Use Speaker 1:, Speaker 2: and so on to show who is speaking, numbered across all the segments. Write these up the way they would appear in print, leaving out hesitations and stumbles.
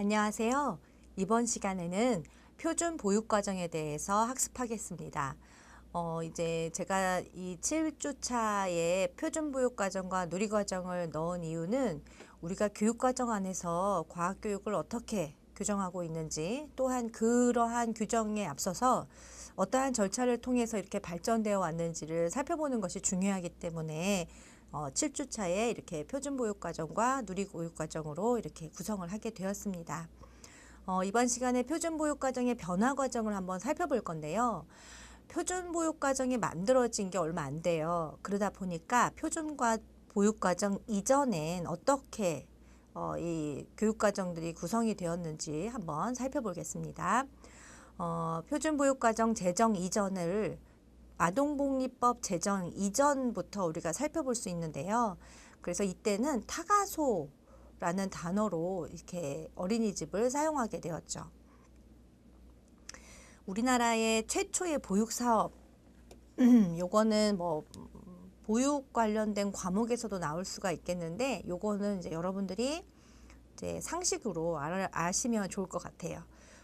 Speaker 1: 안녕하세요. 이번 시간에는 표준 보육 과정에 대해서 학습하겠습니다. 이제 제가 이 7주 차에 표준 보육 과정과 누리 과정을 넣은 이유는 우리가 교육 과정 안에서 과학 교육을 어떻게 규정하고 있는지, 또한 그러한 규정에 앞서서 어떠한 절차를 통해서 이렇게 발전되어 왔는지를 살펴보는 것이 중요하기 때문에 7주 차에 이렇게 표준 보육 과정과 누리 보육 과정으로 이렇게 구성을 하게 되었습니다. 이번 시간에 표준 보육 과정의 변화 과정을 한번 살펴볼 건데요. 표준 보육 과정이 만들어진 게 얼마 안 돼요. 그러다 보니까 표준 보육 과정 이전엔 어떻게 이 교육 과정들이 구성이 되었는지 한번 살펴보겠습니다. 표준 보육 과정 제정 이전을 아동복리법 제정 이전부터 우리가 살펴볼 수 있는데요. 그래서 이때는 타가소라는 단어로 이렇게 어린이집을 사용하게 되었죠. 우리나라의 최초의 보육 사업, 요거는 뭐 보육 관련된 과목에서도 나올 수가 있겠는데, 요거는 이제 여러분들이 이제 상식으로 아시면 좋을 것 같아요.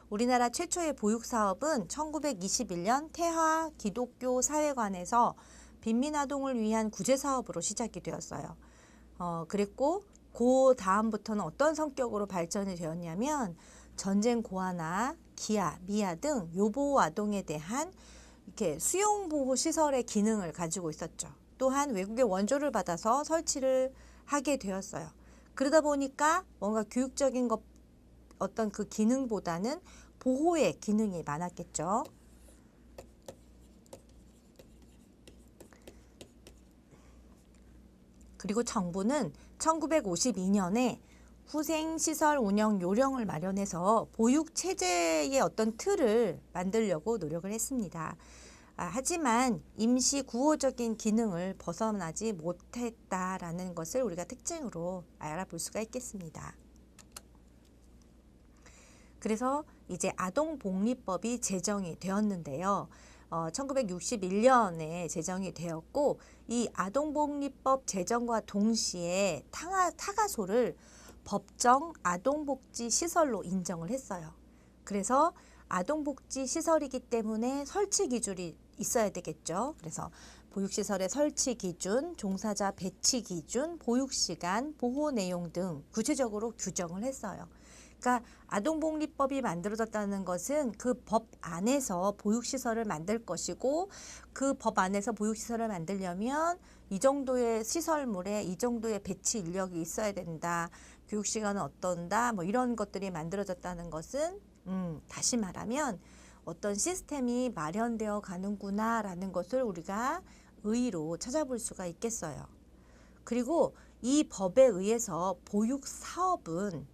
Speaker 1: 우리나라 최초의 보육 사업은 1921년 태화 기독교 사회관에서 빈민 아동을 위한 구제 사업으로 시작이 되었어요. 그랬고 그 다음부터는 어떤 성격으로 발전이 되었냐면 전쟁 고아나 기아, 미아 등 요보 아동에 대한 이렇게 수용 보호 시설의 기능을 가지고 있었죠. 또한 외국의 원조를 받아서 설치를 하게 되었어요. 그러다 보니까 뭔가 교육적인 것 어떤 그 기능보다는 보호의 기능이 많았겠죠. 그리고 정부는 1952년에 후생시설 운영 요령을 마련해서 보육체제의 어떤 틀을 만들려고 노력을 했습니다. 하지만 임시 구호적인 기능을 벗어나지 못했다라는 것을 우리가 특징으로 알아볼 수가 있겠습니다. 그래서 이제 아동복리법이 제정이 되었는데요. 1961년에 제정이 되었고, 이 아동복리법 제정과 동시에 타가소를 법정 아동복지시설로 인정을 했어요. 그래서 아동복지시설이기 때문에 설치 기준이 있어야 되겠죠. 그래서 보육시설의 설치 기준, 종사자 배치 기준, 보육시간, 보호 내용 등 구체적으로 규정을 했어요. 그러니까 아동복리법이 만들어졌다는 것은 그 법 안에서 보육시설을 만들 것이고, 그 법 안에서 보육시설을 만들려면 이 정도의 시설물에 이 정도의 배치 인력이 있어야 된다. 교육시간은 어떤다. 뭐 이런 것들이 만들어졌다는 것은 다시 말하면 어떤 시스템이 마련되어 가는구나 라는 것을 우리가 의의로 찾아볼 수가 있겠어요. 그리고 이 법에 의해서 보육사업은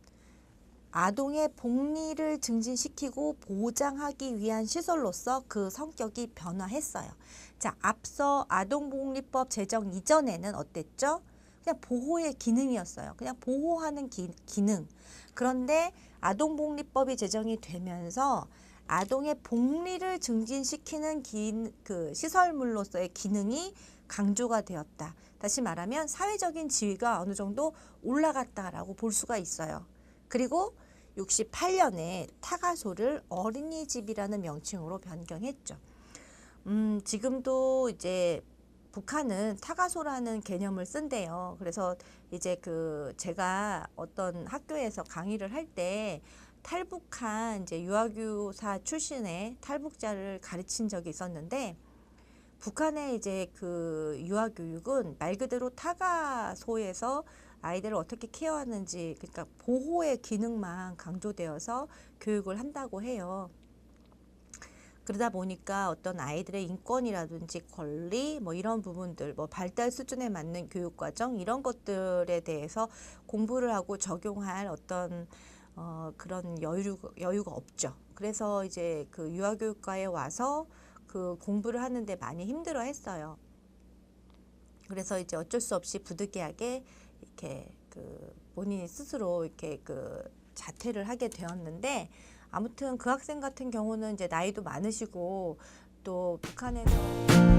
Speaker 1: 아동의 복리를 증진시키고 보장하기 위한 시설로서 그 성격이 변화했어요. 자, 앞서 아동복리법 제정 이전에는 어땠죠? 그냥 보호의 기능이었어요. 그냥 보호하는 기능. 그런데 아동복리법이 제정이 되면서 아동의 복리를 증진시키는 그 시설물로서의 기능이 강조가 되었다. 다시 말하면 사회적인 지위가 어느 정도 올라갔다라고 볼 수가 있어요. 그리고 68년에 타가소를 어린이집이라는 명칭으로 변경했죠. 지금도 이제 북한은 타가소라는 개념을 쓴대요. 그래서 이제 제가 어떤 학교에서 강의를 할 때 탈북한 이제 유아교사 출신의 탈북자를 가르친 적이 있었는데, 북한의 이제 그 유아교육은 말 그대로 타가소에서 아이들을 어떻게 케어하는지, 그러니까 보호의 기능만 강조되어서 교육을 한다고 해요. 그러다 보니까 어떤 아이들의 인권이라든지 권리, 뭐 이런 부분들, 뭐 발달 수준에 맞는 교육 과정 이런 것들에 대해서 공부를 하고 적용할 어떤 그런 여유가 없죠. 그래서 이제 그 유아교육과에 와서 그 공부를 하는데 많이 힘들어 했어요. 그래서 이제 어쩔 수 없이 부득이하게 이렇게 본인이 스스로 이렇게 자퇴를 하게 되었는데, 아무튼 그 학생 같은 경우는 이제 나이도 많으시고 또 북한에서